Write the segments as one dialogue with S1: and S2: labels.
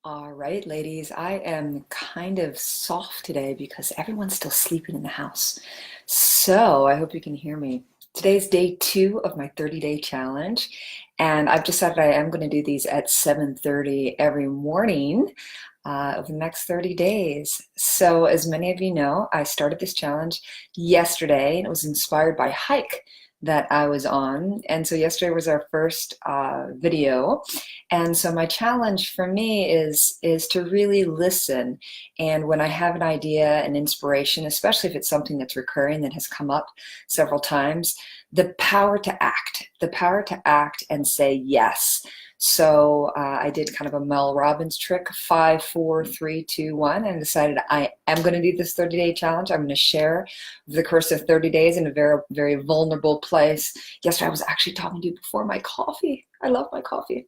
S1: All right, ladies, I am kind of soft today because everyone's still sleeping in the house. So I hope you can hear me. Today's day 2 of my 30-day challenge, and I've decided I am going to do these at 7:30 every morning over the next 30 days. So as many of you know, I started this challenge yesterday, and it was inspired by a hike that I was on. And so yesterday was our first video. And so my challenge for me is to really listen. And when I have an idea, an inspiration, especially if it's something that's recurring that has come up several times, the power to act and say yes. So I did kind of a Mel Robbins trick, 5, 4, 3, 2, 1, and decided I am going to do this 30-day challenge. I'm going to share the course of 30 days in a very, very vulnerable place. Yesterday I was actually talking to you before my coffee. I love my coffee.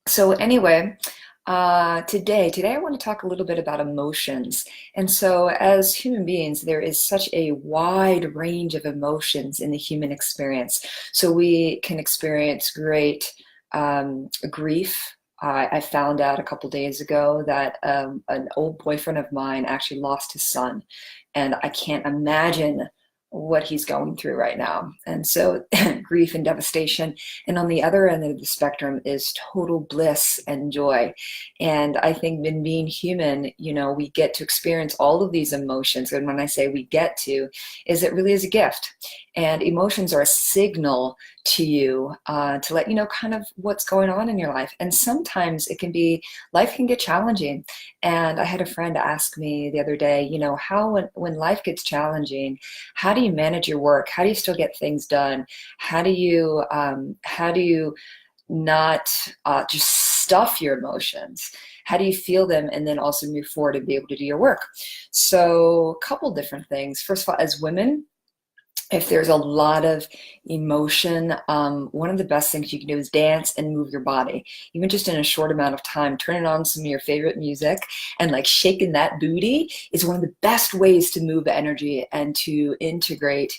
S1: So anyway, today I want to talk a little bit about emotions. And so as human beings, there is such a wide range of emotions in the human experience. So we can experience great grief. I found out a couple days ago that an old boyfriend of mine actually lost his son, and I can't imagine what he's going through right now. And so grief and devastation. And on the other end of the spectrum is total bliss and joy. And I think in being human, we get to experience all of these emotions. And when I say we get to, is it really is a gift. And emotions are a signal to you to let you know kind of what's going on in your life. And sometimes life can get challenging. And I had a friend ask me the other day, how when life gets challenging, how do you manage your work? How do you still get things done? How do you not just stuff your emotions? How do you feel them and then also move forward and be able to do your work? So a couple different things. First of all, as women, if there's a lot of emotion, one of the best things you can do is dance and move your body, even just in a short amount of time. Turning on some of your favorite music and like shaking that booty is one of the best ways to move energy and to integrate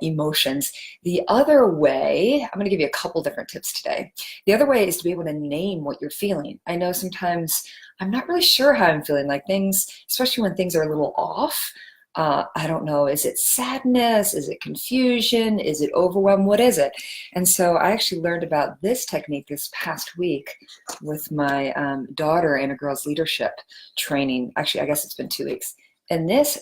S1: emotions. The other way, I'm going to give you a couple different tips today. The other way is to be able to name what you're feeling. I know sometimes I'm not really sure how I'm feeling, like things, especially when things are a little off. I don't know, is it sadness? Is it confusion? Is it overwhelm? What is it? And so I actually learned about this technique this past week with my daughter in a girls leadership training. Actually, I guess it's been 2 weeks. And this,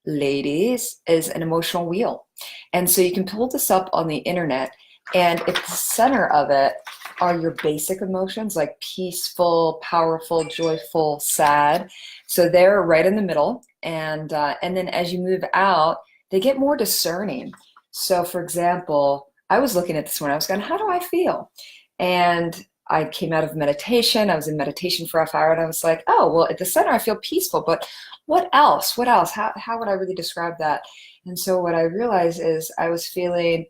S1: ladies, is an emotional wheel. And so you can pull this up on the internet, and at the center of it are your basic emotions like peaceful, powerful, joyful, sad. So they're right in the middle. And then as you move out, they get more discerning. So for example, I was looking at this one, I was going, how do I feel? And I came out of meditation. I was in meditation for a half hour, and I was like, oh, well, at the center, I feel peaceful. But what else? What else? How would I really describe that? And so what I realized is I was feeling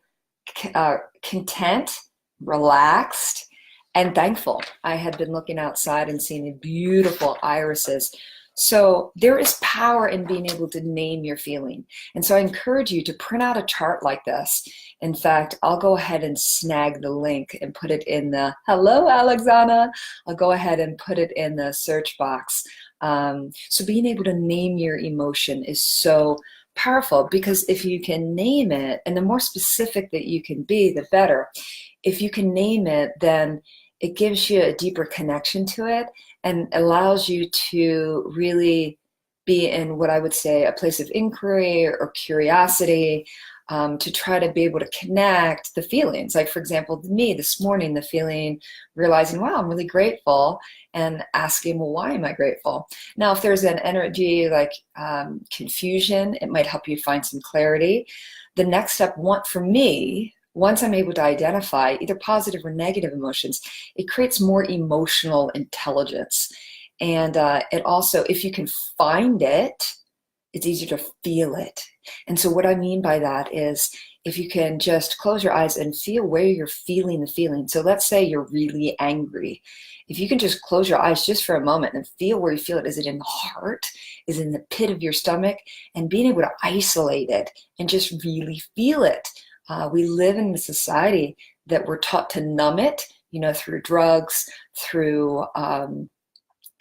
S1: content, relaxed, and thankful. I had been looking outside and seeing the beautiful irises. So there is power in being able to name your feeling. And so I encourage you to print out a chart like this. In fact, I'll go ahead and snag the link and put it in the, hello, Alexana. I'll go ahead and put it in the search box. So being able to name your emotion is so powerful, because if you can name it, and the more specific that you can be, the better. If you can name it, then it gives you a deeper connection to it and allows you to really be in what I would say a place of inquiry or curiosity, to try to be able to connect the feelings. Like, for example, me this morning, the feeling, realizing, wow, I'm really grateful, and asking, well, why am I grateful? Now, if there's an energy like confusion, it might help you find some clarity. The next step, for me, once I'm able to identify either positive or negative emotions, it creates more emotional intelligence. And it also, if you can find it, it's easier to feel it. And so what I mean by that is, if you can just close your eyes and feel where you're feeling the feeling. So let's say you're really angry. If you can just close your eyes just for a moment and feel where you feel it. Is it in the heart? Is it in the pit of your stomach? And being able to isolate it and just really feel it. We live in a society that we're taught to numb it, through drugs, through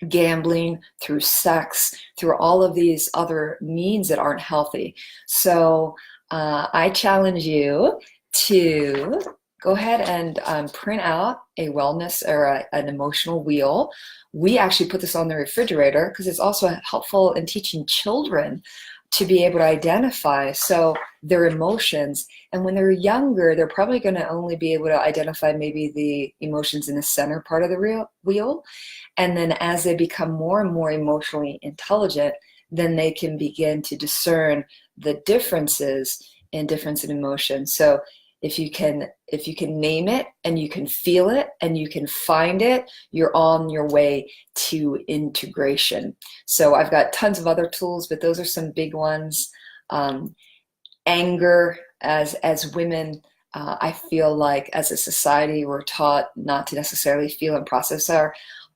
S1: gambling, through sex, through all of these other means that aren't healthy. So I challenge you to go ahead and print out a wellness or an emotional wheel. We actually put this on the refrigerator because it's also helpful in teaching children to be able to identify their emotions. And when they're younger, they're probably going to only be able to identify maybe the emotions in the center part of the wheel. And then as they become more and more emotionally intelligent, then they can begin to discern the differences in emotion. So if you can name it and you can feel it and you can find it, you're on your way to integration. So I've got tons of other tools, but those are some big ones. Anger, as women, I feel like as a society we're taught not to necessarily feel and process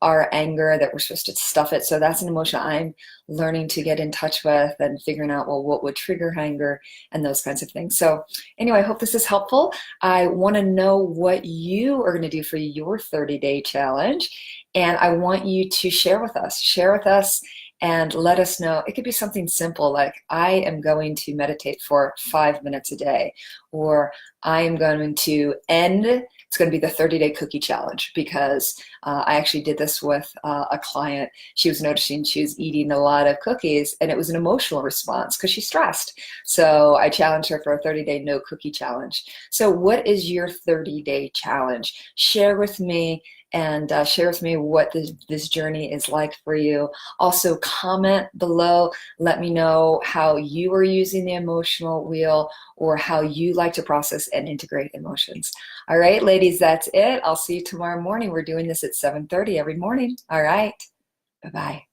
S1: our anger, that we're supposed to stuff it. So that's an emotion I'm learning to get in touch with and figuring out, well, what would trigger anger and those kinds of things. So anyway, I hope this is helpful. I want to know what you are going to do for your 30-day challenge. And I want you to share with us and let us know. It could be something simple like, I am going to meditate for 5 minutes a day, or I am going to it's going to be the 30-day cookie challenge, because I actually did this with a client. She was noticing she was eating a lot of cookies, and it was an emotional response because she's stressed. So I challenged her for a 30-day no cookie challenge. So what is your 30-day challenge? Share with me, and share with me what this journey is like for you. Also comment below, let me know how you are using the emotional wheel, or how you like to process and integrate emotions. All right, ladies, that's it. I'll see you tomorrow morning. We're doing this at 7:30 every morning. All right, bye-bye.